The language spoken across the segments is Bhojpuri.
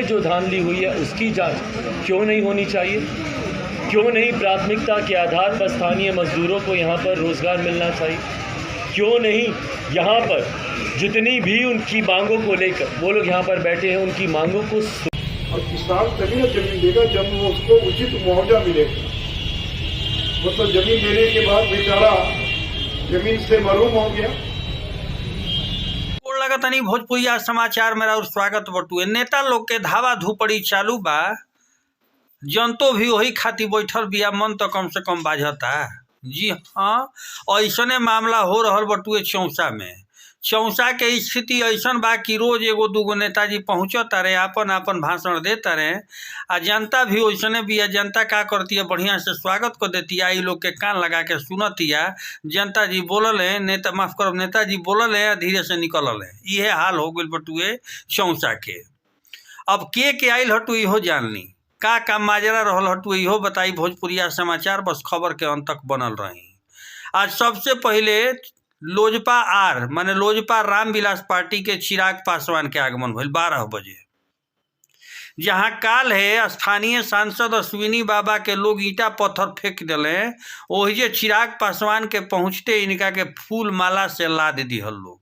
जो धांधली हुई है उसकी जांच क्यों नहीं होनी चाहिए? क्यों नहीं प्राथमिकता के आधार पर स्थानीय मजदूरों को यहाँ पर रोज़गार मिलना चाहिए? क्यों नहीं यहाँ पर जितनी भी उनकी मांगों को लेकर वो लोग यहाँ पर बैठे हैं उनकी मांगों को और किसान तभी ना जमीन देगा जब वो उसको उचित मुआवजा मिलेगा। मतलब जमीन देने के बाद बेचारा जमीन से महरूम हो गया। तनी भोजपुरिया समाचार में और स्वागत बटुए। नेता लोग के धावा धूपड़ी चालू बा, जनतो भी वही खातिर बैठल बिया, मन तो कम से कम बाझता। जी हाँ, ऐसने मामला हो रहल बटुए चौसा में। चौसा के स्थिति ऐसन बा कि रोज एगो दूगो नेताजी पहुँचता रहे, आपन आपन भाषण देता रहे, आ जनता भी वैसने बिया। जनता का करती है, बढ़िया से स्वागत कर देती है, लोग के कान लगा के सुनती है। जनता जी बोलल है, नेता माफ करो, नेताजी बोलल है, धीरे से निकलल है। ये हाल हो गई बटुए चौसा के। अब के आयल हटू इहो जान ली, का माजरा रहल हटू इहो बताई भोजपुरिया समाचार। बस खबर के अंत तक बनल रही। आज सबसे पहले लोजपा आर माने लोजपा रामविलास पार्टी के चिराग पासवान के आगमन भइल 12 बजे, जहां काल है स्थानीय सांसद अश्विनी बाबा के लोग ईटा पत्थर फेंक दिले। ओहिजे चिराग पासवान के पहुंचते इनका के फूल माला से लाद दिहल लोग।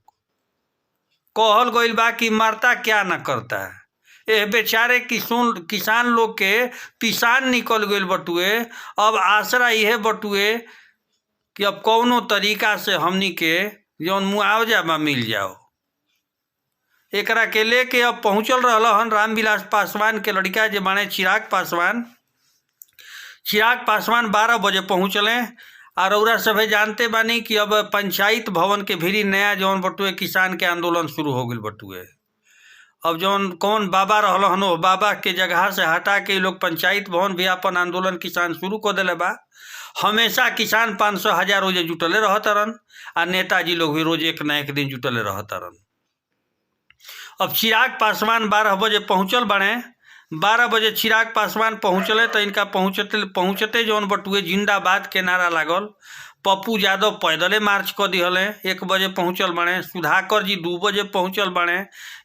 कहल गइल बा कि मरता क्या न करता है। बेचारे किसान लोग के पिसान निकल गइल बटुए। अब आसरा यह बटुए कि अब कौनो तरीका से हमनी के जौन मुआवजा बा मिल जाओ। एकरा के लेके अब पहुँचल रहन रामविलास पासवान के लड़का जे बाने चिराग पासवान। चिराग पासवान 12 बजे पहुँचले। और रउरा सभे जानते बानी कि अब पंचायत भवन के भीरी नया जौन बटुए किसान के आंदोलन शुरू हो गई बटुए। अब जौन कौन बाबा रहलन हो बाबा के जगह से हटा के लोग पंचायत भवन भी अपन आंदोलन किसान शुरू कर दिले बा। हमेशा किसान 500,000 रोजे जुटले रहतरन, आ नेताजी लोग भी रोज एक न एक दिन जुटले रहतरन। अब चिराग पासवान 12 बजे पहुँचल बने। 12 बजे चिराग पासवान पहुँचले तो इनका पहुँचते जौन बटुए जिंदाबाद के नारा लागल। पप्पू यादव पैदले मार्च कर दिहले, 1 बजे पहुँचल बने। सुधाकर जी 2 बजे पहुँचल बने।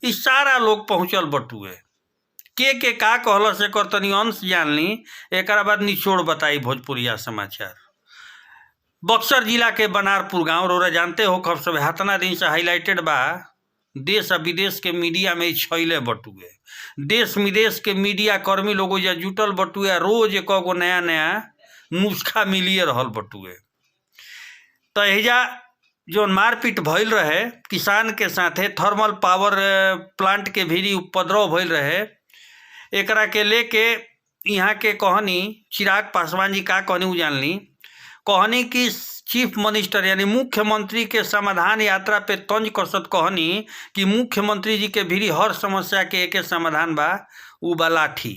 इ सारा लोग पहुँचल बटुए। के का कहल से कर तनी अंश जान ली, एक बाद निचोड़ बताई भोजपुरिया समाचार। बक्सर जिला के बनारपुर गांव रोरा जानते हो खब सब हतना दिन से हाईलाइटेड बा। देश और विदेश के मीडिया में छैले बटुए। देश विदेश के मीडिया कर्मी लोग या जुटल बटुए। रोज एक गो नया नया नुस्खा मिलिए रहल बटुए। तो एजा जो मारपीट भइल रहे किसान के साथे, थर्मल पावर प्लांट के भी उपद्रव भइल रहे। एकरा के लेके यहाँ के कहनी चिराग पासवान जी का कहनी उ जान ली। कहनी कि चीफ मिनिस्टर यानी मुख्यमंत्री के समाधान यात्रा पे तंज कसत कहनी कि मुख्यमंत्री जी के भी हर समस्या के एक समाधान बा, उ बा लाठी।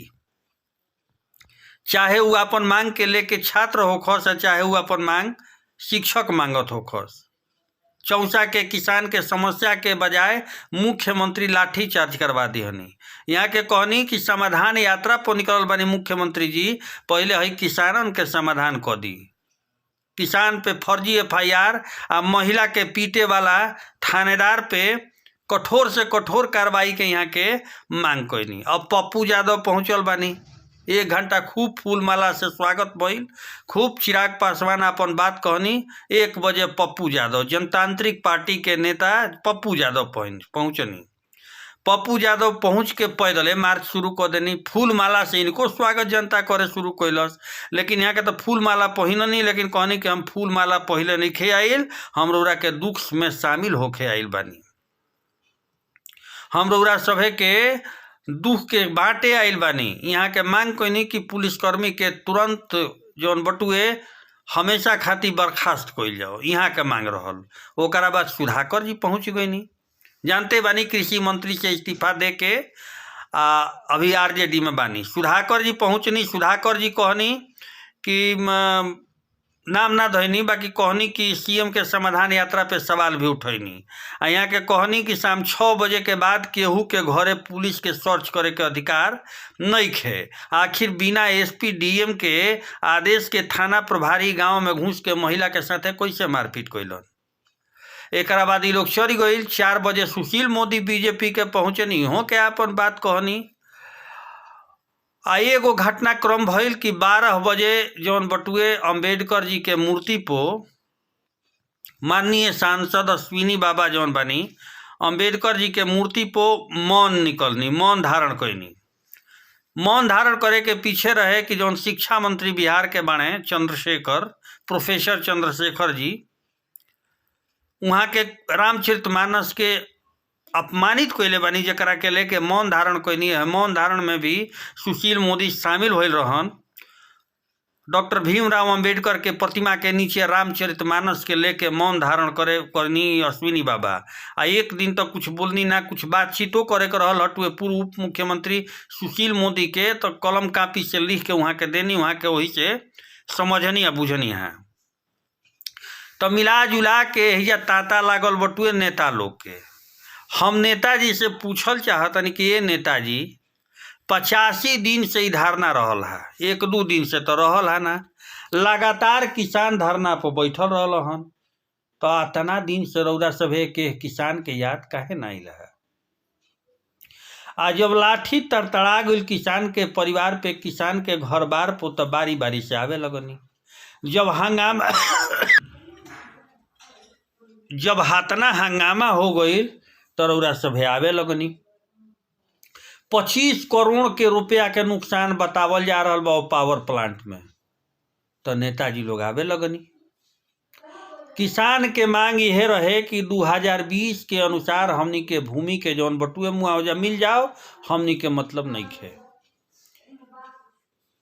चाहे वो अपन मांग के लेके छात्र होखस, चाहे वो अपन मांग शिक्षक मांगत होखस। चौसा के किसान के समस्या के बजाय मुख्यमंत्री लाठी चार्ज करवा दिहनी। यहाँ के कहनी कि समाधान यात्रा पर निकल बनी मुख्यमंत्री जी, पहले है किसानन के समाधान कर दी। किसान पे फर्जी FIR आ महिला के पीटे वाला थानेदार पे कठोर से कठोर कार्रवाई के यहाँ के मांग कैनी। अब पप्पू यादव पहुँचल बानी। 1 घंटा खूब फूल माला से स्वागत भइल। खूब चिराग पासवान अपन बात कहनी। 1 बजे पप्पू यादव जनतांत्रिक पार्टी के नेता पप्पू यादव पहुँचनी। पप्पू यादव पहुँच के पैदले मार्च शुरू कर देनी। फूल माला से इनको स्वागत जनता करे शुरू कैलस। लेकिन यहाँ के तो फूल माला पहिननी, लेकिन कहनी कि हम फूल माला पहले नहीं खे आइल, हम रउरा के दुख में शामिल होके आइल बानी। हम रउरा सभे के दुख के बाटे आइल बानी। यहाँ के मांग कैनी कि पुलिसकर्मी के तुरंत जौन बटुए हमेशा खातिर बर्खास्त कइल जाओ, यहाँ के मांग रहल। ओकरा बाद सुधाकर जी पहुँच गईनी। जानते बानी कृषि मंत्री से इस्तीफा दे के अभी RJD में बानी। सुधाकर जी पहुँचनी। सुधाकर जी कहनी कि नाम ना धैनी, बाकी कहनी कि CM के समाधान यात्रा पे सवाल भी उठैनी। यहाँ के कहनी कि शाम 6 बजे के बाद केहू के घरे पुलिस के सर्च करे के अधिकार नहीं खे। आखिर बिना SP DM के आदेश के थाना प्रभारी गांव में घुस के महिला के साथे कैसे मारपीट कैलन। एक बाद लोग चढ़ गई। 4 बजे सुशील मोदी BJP के पहुँचनी, हो के अपन बात कहनी। एगो घटनाक्रम भइल कि 12 बजे जौन बटुए अंबेडकर जी के मूर्ति पो माननीय सांसद अश्विनी बाबा जौन बानी अंबेडकर जी के मूर्ति पो मौन धारण कैनी। मौन धारण करे के पीछे रहे कि जौन शिक्षा मंत्री बिहार के बाणे प्रोफेसर चंद्रशेखर जी, वहाँ के रामचरितमानस के अपमानित कैले बानी, जकरा के लेके मौन धारण कैनी है। मौन धारण में भी सुशील मोदी शामिल होल रहन। डॉक्टर भीमराव अंबेडकर के प्रतिमा के नीचे रामचरितमानस के लेके मौन धारण करनी अश्विनी बाबा। एक दिन तक कुछ बोलनी ना, कुछ बातचीतो करे के रहल हटुए पूर्व उप मुख्यमंत्री सुशील मोदी के, तो कलम कापी से लिख के वहाँ के देनी, वहाँ के वही से समझनी या बुझनी है। तो मिला जुला के हिजा तांता लागल बटुए नेता लोग के। हम नेताजी से पूछल चाहतनी कि ये नेताजी 85 दिन से ही धरना रहल है, 1-2 दिन से तो रहल है ना, लगातार किसान धरना पर बैठल रहल हन, तो इतना दिन से रौदा सभे के किसान के याद काहे ना आइल है। आज जब लाठी तड़तड़ा गई किसान के परिवार पे, किसान के घर बार पे, तो बारी बारी से आवे लगनी। जब हाथना हंगामा हो गई तो रौदा सभे आवे लगनी। 25 करोड़ के रुपया के नुकसान बतावल जा रहा बा पावर प्लांट में, तो नेताजी लोग आवे लगनी। किसान के मांग यह रहे कि 2020 के अनुसार हमनी के भूमि के जौन बटुए मुआवजा मिल जाओ, हमनी के मतलब नहीं खे।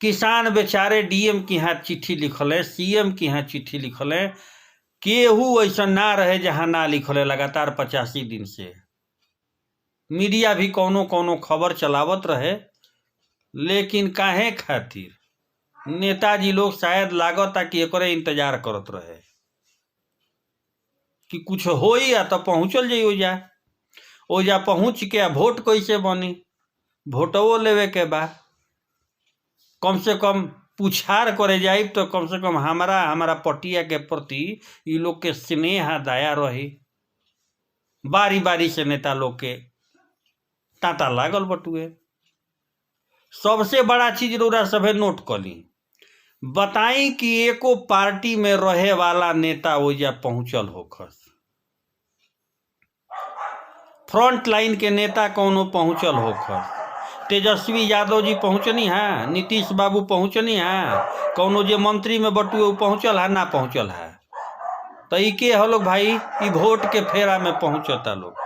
किसान बेचारे डीएम की यहाँ चिट्ठी लिखल है, सीएम की यहाँ चिट्ठी लिखल है, केहू ऐसा ना रहे जहाँ ना लिखल है। लगातार 85 दिन से मीडिया भी कोनो खबर चलावत रहे, लेकिन काहे खातिर नेताजी लोग शायद लागता कि एकरे इंतजार करत रहे कि कुछ होई या तो पहुँचल जाई ओजा पहुँच के वोट कैसे बनी, वोटवो लेवे के बा, कम से कम पुछार करे जाए तो कम से कम हमारा पटिया के प्रति ये लोग के स्नेह दया रही। बारी बारी से नेता लोग के तांता लागल बटुए। सबसे बड़ा चीज रौरा सभे नोट कली, बताई कि एको पार्टी में रहे वाला नेता ओजा पहुंचल होखस। फ्रंट लाइन के नेता कौनो पहुंचल होखस। तेजस्वी यादव जी पहुंचनी है, नीतीश बाबू पहुंचनी है, कौनो जे मंत्री में बटुए पहुंचल है ना पहुंचल है। तो ई के हो लोग भाई, ई वोट के फेरा में पहुंचता लोग,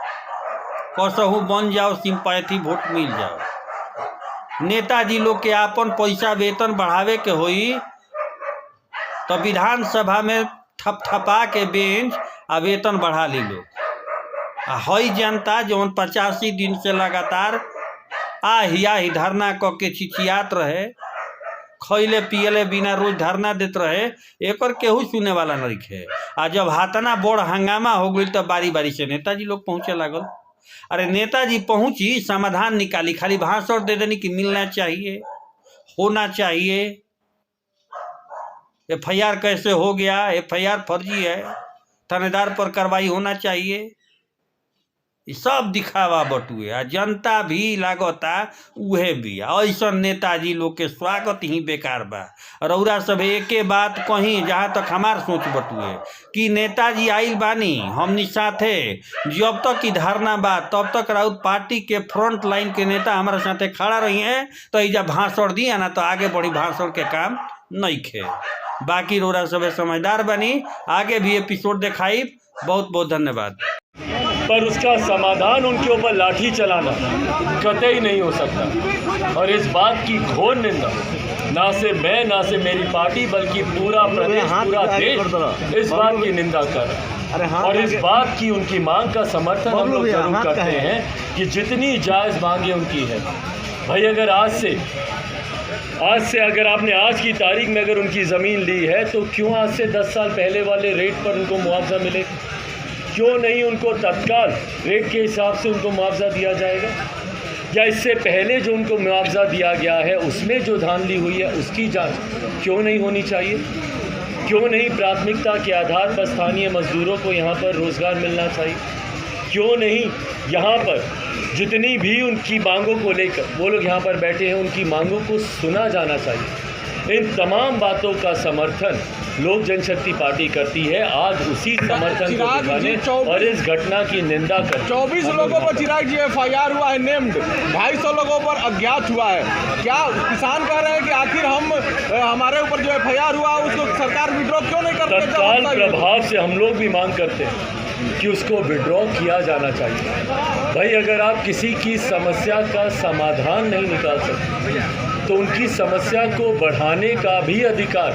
कसहू बन जाओ, सिंपैथी वोट मिल जाओ। नेताजी लोग के आपन पैसा वेतन बढ़ावे के होई तो विधानसभा में थपथपा के बेंच आ वेतन बढ़ा ली लोग। हई जनता जौन 85 दिन से लगातार ही धरना क के चिचियात रहे, खैले पियले बिना रोज धरना देते रहे, एकर केहू सुने वाला नहीं है। आ जब हाथना बड़ हंगामा हो गई तो बारी बारी से नेताजी लोग पहुँचे लागल। अरे नेताजी पहुँची, समाधान निकाली, खाली भाषण दे देनी कि मिलना चाहिए, होना चाहिए, एफआईआर कैसे हो गया, एफआईआर फर्जी है, थानेदार पर कार्रवाई होना चाहिए, सब दिखावा बटुए। आ जनता भी लागता उहे भी। ऐसा नेताजी लोग के स्वागत ही बेकार बा। रौरा सब एके बात कहीं, जहाँ तक हमार सोच बटुए कि नेताजी आइल बानी हमनी साथे, जब तक की धारणा बा तब तक राउत पार्टी के फ्रंट लाइन के नेता हमारे साथे खड़ा रही हैं, तो इजा भाषण दिया ना तो आगे बढ़ी भाषण के काम नहीं खे। बाकी रौरा सब समझदार बनी, आगे भी एपिसोड दिखाई। बहुत बहुत धन्यवाद। पर उसका समाधान उनके ऊपर लाठी चलाना कतई नहीं हो सकता। और इस बात की घोर निंदा ना से मैं, ना से मेरी पार्टी, बल्कि पूरा प्रदेश, पूरा देश इस बात की निंदा कर। और इस बात की उनकी मांग का समर्थन हम लोग जरूर करते हैं कि जितनी जायज़ मांगे उनकी है। भाई अगर आज से अगर आपने आज की तारीख में अगर उनकी ज़मीन ली है, तो क्यों आज से 10 साल पहले वाले रेट पर उनको मुआवजा मिले? क्यों नहीं उनको तत्काल रेट के हिसाब से उनको मुआवजा दिया जाएगा? या इससे पहले जो उनको मुआवजा दिया गया है उसमें जो धांधली हुई है उसकी जांच क्यों नहीं होनी चाहिए? क्यों नहीं प्राथमिकता के आधार पर स्थानीय मजदूरों को यहाँ पर रोज़गार मिलना चाहिए? क्यों नहीं यहाँ पर जितनी भी उनकी मांगों को लेकर वो लोग यहाँ पर बैठे हैं, उनकी मांगों को सुना जाना चाहिए। इन तमाम बातों का समर्थन लोक जनशक्ति पार्टी करती है। आज उसी समर्थन को दिखाने और इस घटना की निंदा कर 24 लोगों पर चिराग जी FIR हुआ है नेम्ड, 250 लोगों पर अज्ञात हुआ है। क्या किसान कह रहे हैं कि आखिर हमारे ऊपर जो FIR हुआ उसको सरकार विड्रॉ क्यों नहीं करती? तत्काल प्रभाव से हम लोग भी मांग करते हैं कि उसको विड्रॉ किया जाना चाहिए। भाई अगर आप किसी की समस्या का समाधान नहीं निकाल सकते तो उनकी समस्या को बढ़ाने का भी अधिकार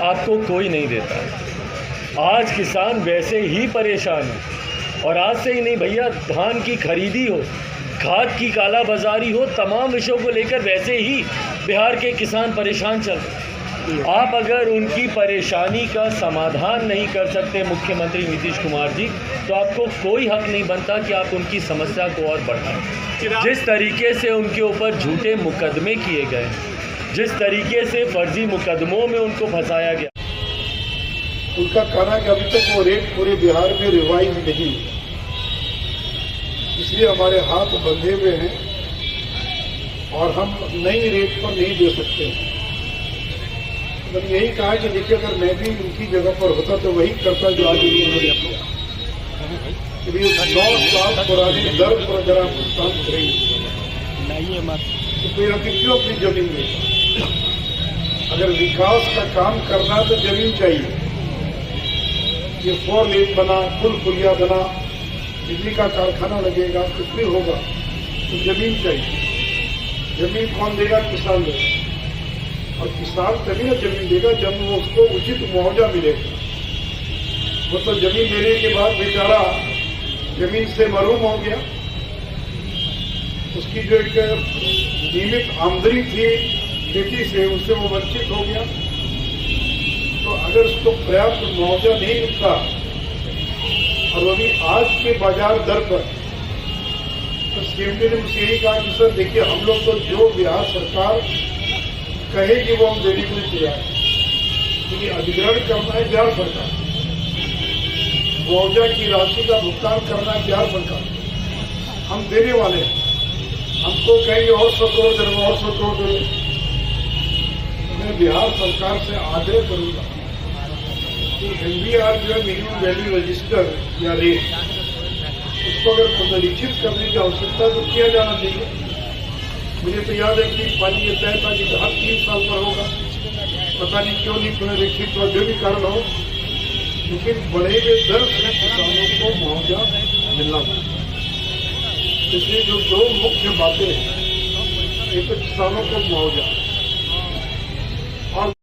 आपको कोई नहीं देता। आज किसान वैसे ही परेशान है और आज से ही नहीं भैया, धान की खरीदी हो, खाद की कालाबाजारी हो, तमाम विषयों को लेकर वैसे ही बिहार के किसान परेशान चल रहे। आप अगर उनकी परेशानी का समाधान नहीं कर सकते मुख्यमंत्री नीतीश कुमार जी, तो आपको कोई हक नहीं बनता कि आप उनकी समस्या को और बढ़ाएं। जिस तरीके से उनके ऊपर झूठे मुकदमे किए गए, जिस तरीके से फर्जी मुकदमों में उनको फंसाया गया, उनका कहना कि अभी तक वो रेट पूरे बिहार में रिवाइज नहीं, इसलिए हमारे हाथ बंधे हुए हैं और हम नई रेट पर नहीं दे सकते हैं। मैंने यही कहा कि देखिए, अगर मैं भी उनकी जगह पर होता तो वही करता जो आज उन्होंने किया। 9 साल पुरानी दर पर अगर आप भुगतान करेंगे तो फिर अभी क्यों अपनी जमीन लेगा? अगर विकास का काम करना तो जमीन चाहिए। ये 4 लेन बना, पुल पुलिया बना, बिजली का कारखाना लगेगा, कुछ भी होगा तो जमीन चाहिए। जमीन कौन देगा? किसान देगा। और किसान तभी ना जमीन देगा जब वो उसको उचित मुआवजा मिलेगा। वो तो जमीन देने के बाद बेचारा जमीन से महरूम हो गया, उसकी जो एक नियमित आमदनी थी खेती से, उससे वो वंचित हो गया। तो अगर उसको पर्याप्त मुआवजा नहीं मिलता और वो भी आज के बाजार दर पर, तो सीएमडी ने मुझसे यही कहा कि सर देखिए, हम लोग तो जो बिहार सरकार कहेगी वो हम देने के लिए तैयार हैं, क्योंकि अधिग्रहण करना है बिहार सरकार, मुआवजा की राशि का भुगतान करना है बिहार सरकार, हम देने वाले हैं। हमको कहेंगे और 100 करोड़ दे दो, और 100 करोड़ दे दो। मैं बिहार सरकार से आग्रह करूंगा कि MVR जो है मिनिमम वैल्यू रजिस्टर या रेट, उसको अगर पुनरीक्षित करने की आवश्यकता तो किया जाना चाहिए। मुझे तो याद है कि पानी ये तय था कि हर 3 साल पर होगा, पता नहीं क्यों नहीं पुनरीक्षित हुआ, जो भी कारण हो, लेकिन बढ़े हुए दर से किसानों को मुआवजा मिलना चाहिए। इसलिए जो 2 मुख्य बातें हैं, एक तो किसानों को मुआवजा